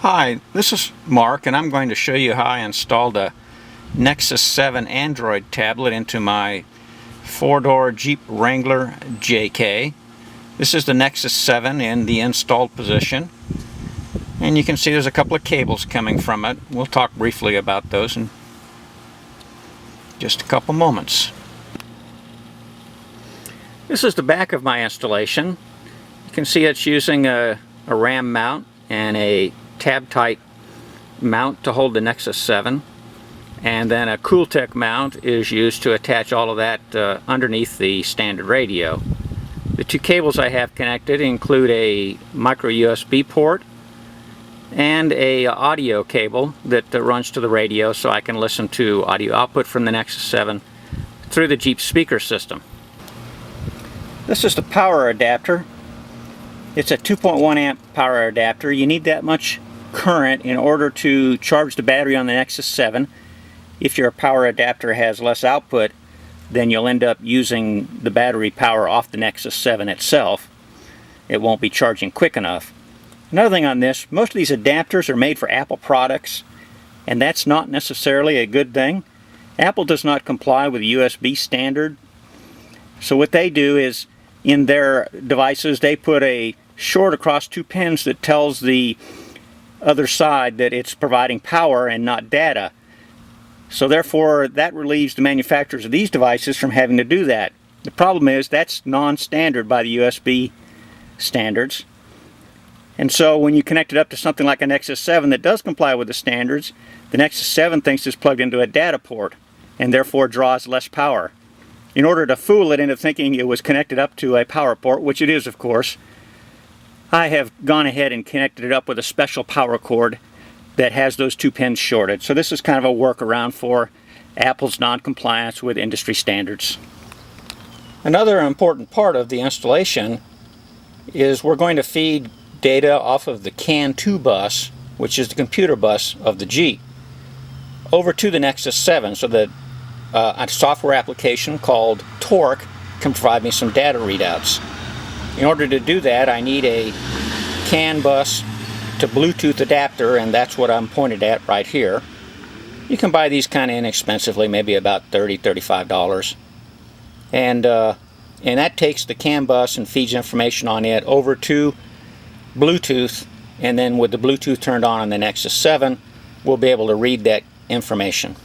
Hi, this is Mark, and I'm going to show you how I installed a Nexus 7 Android tablet into my four-door Jeep Wrangler JK. This is the Nexus 7 in the installed position, and you can see there's a couple of cables coming from it. We'll talk briefly about those in just a couple moments. This is the back of my installation. You can see it's using a RAM mount and a tab-tight mount to hold the Nexus 7, and then a Cooltech mount is used to attach all of that underneath the standard radio. The two cables I have connected include a micro USB port and a audio cable that runs to the radio, so I can listen to audio output from the Nexus 7 through the Jeep speaker system. This is the power adapter. It's a 2.1 amp power adapter. You need that much current in order to charge the battery on the Nexus 7. If your power adapter has less output, then you'll end up using the battery power off the Nexus 7 itself. It won't be charging quick enough. Another thing on this, most of these adapters are made for Apple products, and that's not necessarily a good thing. Apple does not comply with the USB standard. So what they do is, in their devices, they put a short across two pins that tells the other side that it's providing power and not data. So therefore, that relieves the manufacturers of these devices from having to do that. The problem is that's non-standard by the USB standards. And so when you connect it up to something like a Nexus 7 that does comply with the standards, the Nexus 7 thinks it's plugged into a data port and therefore draws less power. In order to fool it into thinking it was connected up to a power port, which it is of course, I have gone ahead and connected it up with a special power cord that has those two pins shorted. So this is kind of a workaround for Apple's non-compliance with industry standards. Another important part of the installation is we're going to feed data off of the CAN 2 bus, which is the computer bus of the Jeep, over to the Nexus 7 so that a software application called Torque can provide me some data readouts. In order to do that, I need a CAN bus to Bluetooth adapter, and that's what I'm pointed at right here. You can buy these kind of inexpensively, maybe about $30, $35. And that takes the CAN bus and feeds information on it over to Bluetooth, and then with the Bluetooth turned on the Nexus 7, we'll be able to read that information.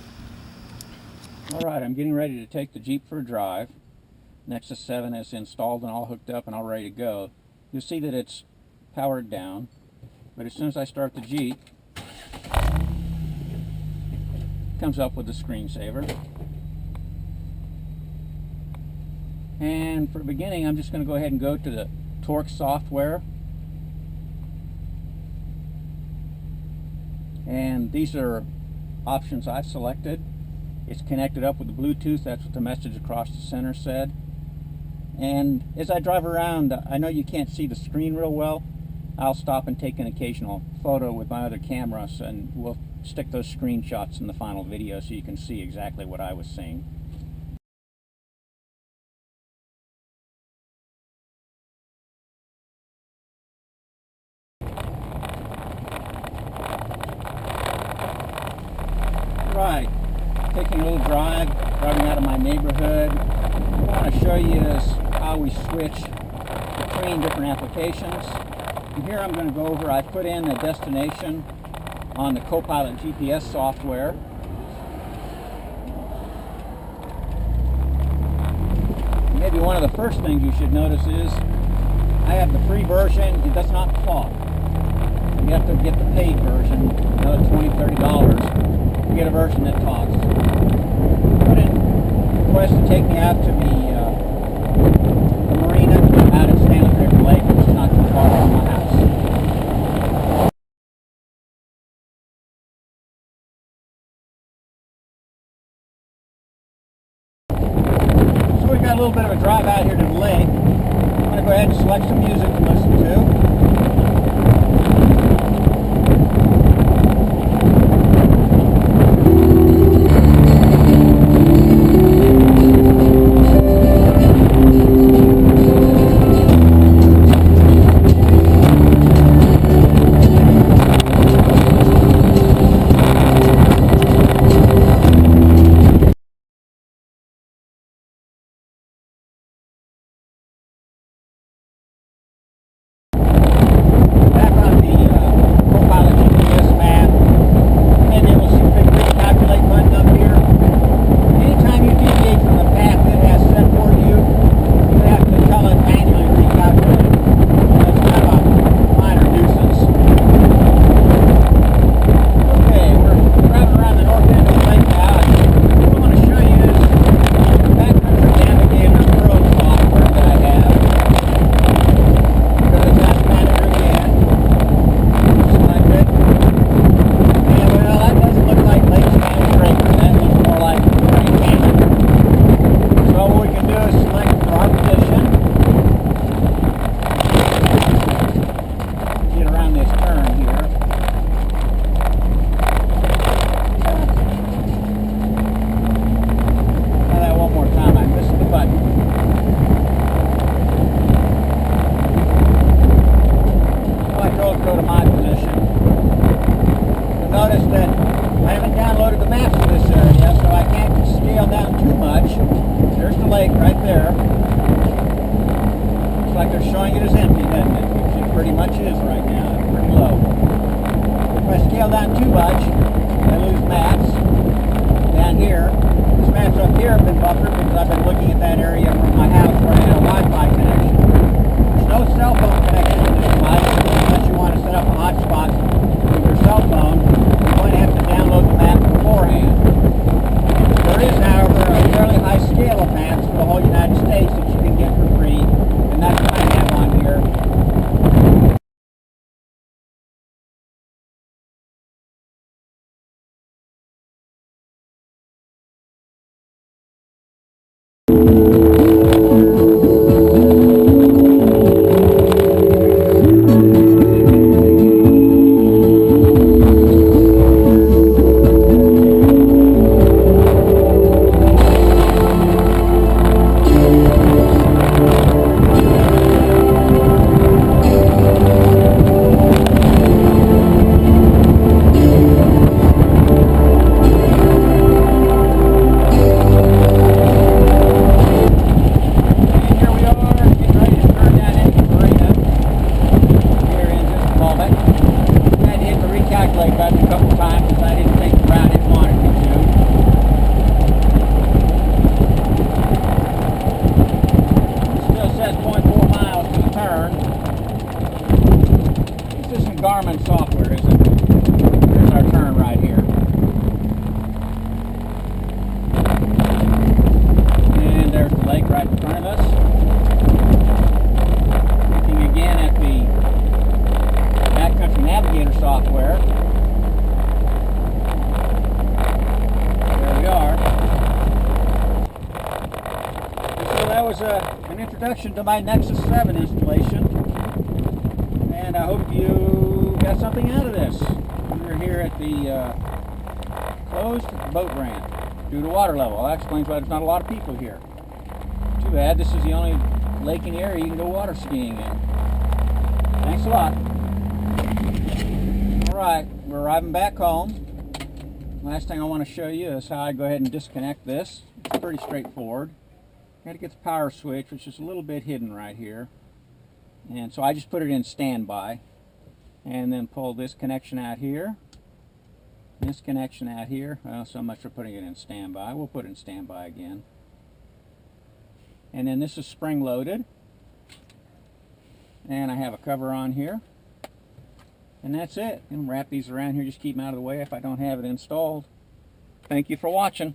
Alright, I'm getting ready to take the Jeep for a drive. Nexus 7 is installed and all hooked up and all ready to go. You'll see that it's powered down, but as soon as I start the Jeep, it comes up with the screensaver. And for the beginning, I'm just going to go ahead and go to the Torque software. And these are options I've selected. It's connected up with the Bluetooth. That's what the message across the center said. And as I drive around, I know you can't see the screen real well. I'll stop and take an occasional photo with my other cameras, and we'll stick those screenshots in the final video so you can see exactly what I was seeing. Right, taking a little drive, driving out of my neighborhood. What I want to show you is how we switch between different applications. And here I'm going to go over, I put in a destination on the Copilot GPS software. Maybe one of the first things you should notice is I have the free version. It does not talk. You have to get the paid version, another $20, $30 to get a version that talks. Put in request to take me out to the marina out at Stanley River Lake, which is not too far from my house. So we've got a little bit of a drive out here to the lake. I'm going to go ahead and select some music to listen to. there. Looks like they're showing it as empty, doesn't it? Which it pretty much is right now. It's pretty low. If I scale down too much, I lose maps. Down here, these maps up here have been buffered because I've been looking at that area from my house where I had a Wi-Fi connection. There's no cell phone connection to this device unless you want to set up a hotspot with your cell phone. You're going to have to download the map beforehand. There is, however, a fairly high scale of maps for the whole United States that you can get for free, and that's what I have on here. Software, isn't it? Here's our turn right here. And there's the lake right in front of us. Looking again at the Backcountry Navigator software. There we are. So that was an introduction to my Nexus 7 installation. And I hope you got something out of this. We're here at the closed boat ramp due to water level. That explains why there's not a lot of people here. Too bad, this is the only lake in the area you can go water skiing in. Thanks a lot. Alright, we're arriving back home. Last thing I want to show you is how I go ahead and disconnect this. It's pretty straightforward. Got to get the power switch, which is a little bit hidden right here. And so I just put it in standby. And then pull this connection out here. This connection out here. Well, so much for putting it in standby. We'll put it in standby again. And then this is spring loaded. And I have a cover on here. And that's it. And wrap these around here, just keep them out of the way if I don't have it installed. Thank you for watching.